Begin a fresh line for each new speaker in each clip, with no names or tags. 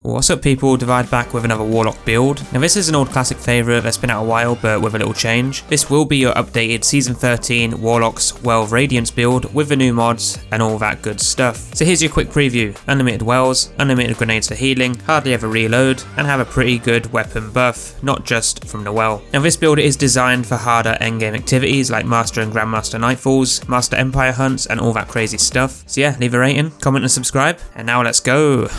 What's up people, Divide back with another Warlock build. Now this is an old classic favourite that's been out a while but with a little change. This will be your updated Season 13 Warlock's Well of Radiance build with the new mods and all that good stuff. So here's your quick preview. Unlimited wells, unlimited grenades for healing, hardly ever reload, and have a pretty good weapon buff, not just from the well. Now this build is designed for harder endgame activities like Master and Grandmaster Nightfalls, Master Empire hunts and all that crazy stuff. So yeah, leave a rating, comment and subscribe, and now let's go!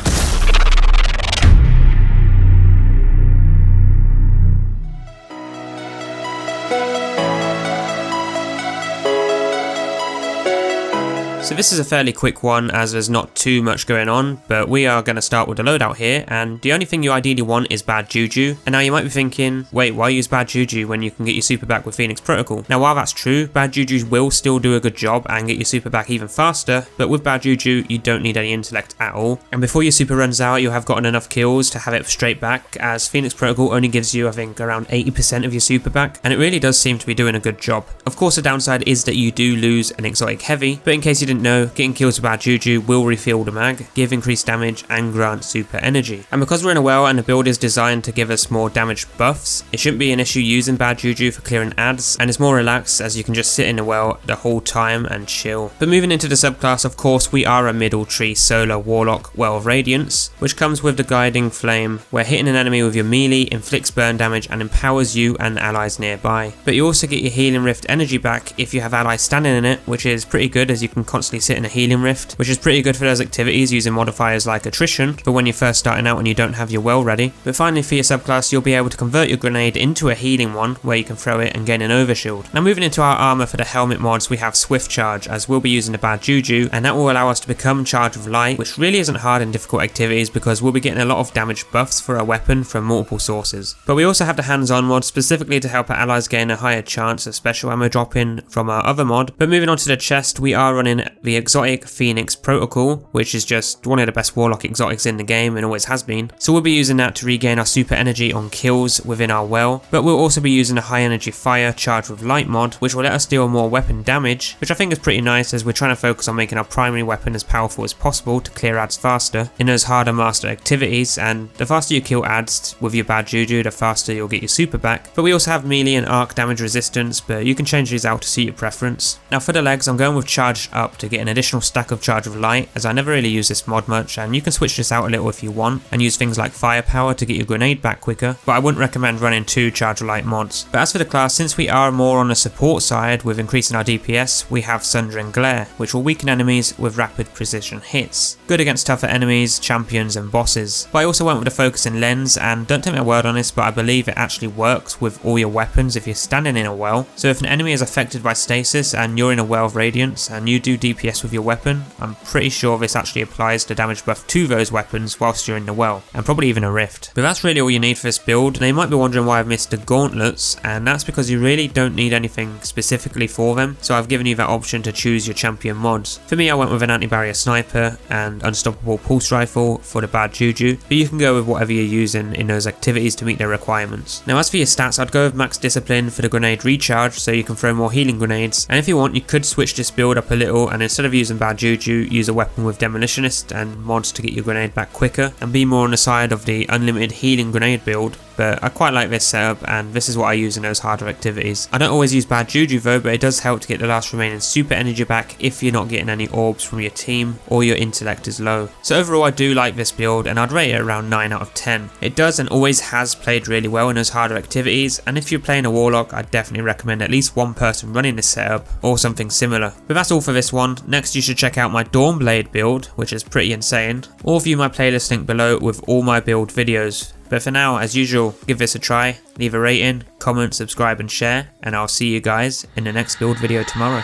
So this is a fairly quick one as there's not too much going on, but we are going to start with the loadout here, and the only thing you ideally want is bad JuJu. And now you might be thinking, wait, why use bad JuJu when you can get your super back with Phoenix Protocol? Now while that's true, bad JuJus will still do a good job and get your super back even faster, but with bad JuJu you don't need any intellect at all. And before your super runs out you'll have gotten enough kills to have it straight back, as Phoenix Protocol only gives you I think around 80% of your super back, and it really does seem to be doing a good job. Of course the downside is that you do lose an exotic heavy, but in case you didn't know, getting kills with bad JuJu will refill the mag, give increased damage and grant super energy. And because we're in a well and the build is designed to give us more damage buffs, it shouldn't be an issue using bad JuJu for clearing adds, and it's more relaxed as you can just sit in the well the whole time and chill. But moving into the subclass, of course we are a middle tree solar Warlock Well of Radiance, which comes with the guiding flame, where hitting an enemy with your melee inflicts burn damage and empowers you and allies nearby. But you also get your healing rift energy back if you have allies standing in it, which is pretty good as you can constantly sit in a healing rift, which is pretty good for those activities using modifiers like attrition for when you're first starting out and you don't have your well ready. But finally for your subclass you'll be able to convert your grenade into a healing one where you can throw it and gain an overshield. Now moving into our armor for the helmet mods, we have swift charge, as we'll be using the bad JuJu, and that will allow us to become charge of light, which really isn't hard in difficult activities because we'll be getting a lot of damage buffs for our weapon from multiple sources. But we also have the hands-on mod specifically to help our allies gain a higher chance of special ammo dropping from our other mod. But moving on to the chest, we are running the exotic Phoenix Protocol, which is just one of the best Warlock exotics in the game and always has been. So we'll be using that to regain our super energy on kills within our well, but we'll also be using a high energy fire charged with light mod, which will let us deal more weapon damage, which I think is pretty nice as we're trying to focus on making our primary weapon as powerful as possible to clear adds faster in those harder master activities, and the faster you kill adds with your bad JuJu, the faster you'll get your super back. But we also have melee and arc damage resistance, but you can change these out to suit your preference. Now for the legs, I'm going with charged up to get an additional stack of charge of light, as I never really use this mod much, and you can switch this out a little if you want and use things like firepower to get your grenade back quicker, but I wouldn't recommend running 2 charge of light mods. But as for the class, since we are more on the support side with increasing our DPS, we have Sundering Glare, which will weaken enemies with rapid precision hits. Good against tougher enemies, champions and bosses. But I also went with the focusing lens, and don't take my word on this, but I believe it actually works with all your weapons if you're standing in a well. So if an enemy is affected by stasis and you're in a Well of Radiance and you do DPS with your weapon, I'm pretty sure this actually applies the damage buff to those weapons whilst you're in the well, and probably even a rift. But that's really all you need for this build. Now you might be wondering why I've missed the gauntlets, and that's because you really don't need anything specifically for them, so I've given you that option to choose your champion mods. For me I went with an anti-barrier sniper and unstoppable pulse rifle for the bad JuJu, but you can go with whatever you're using in those activities to meet their requirements. Now as for your stats, I'd go with max discipline for the grenade recharge so you can throw more healing grenades, and if you want you could switch this build up a little and instead of using bad JuJu use a weapon with demolitionist and mods to get your grenade back quicker, and be more on the side of the unlimited healing grenade build. But I quite like this setup, and this is what I use in those harder activities. I don't always use bad JuJu though, but it does help to get the last remaining super energy back if you're not getting any orbs from your team or your intellect is low. So overall I do like this build, and I'd rate it around 9 out of 10. It does and always has played really well in those harder activities, and if you're playing a Warlock I'd definitely recommend at least one person running this setup or something similar. But that's all for this one. Next you should check out my Dawnblade build, which is pretty insane, or view my playlist link below with all my build videos. But for now, as usual, give this a try, leave a rating, comment, subscribe and share, and I'll see you guys in the next build video tomorrow.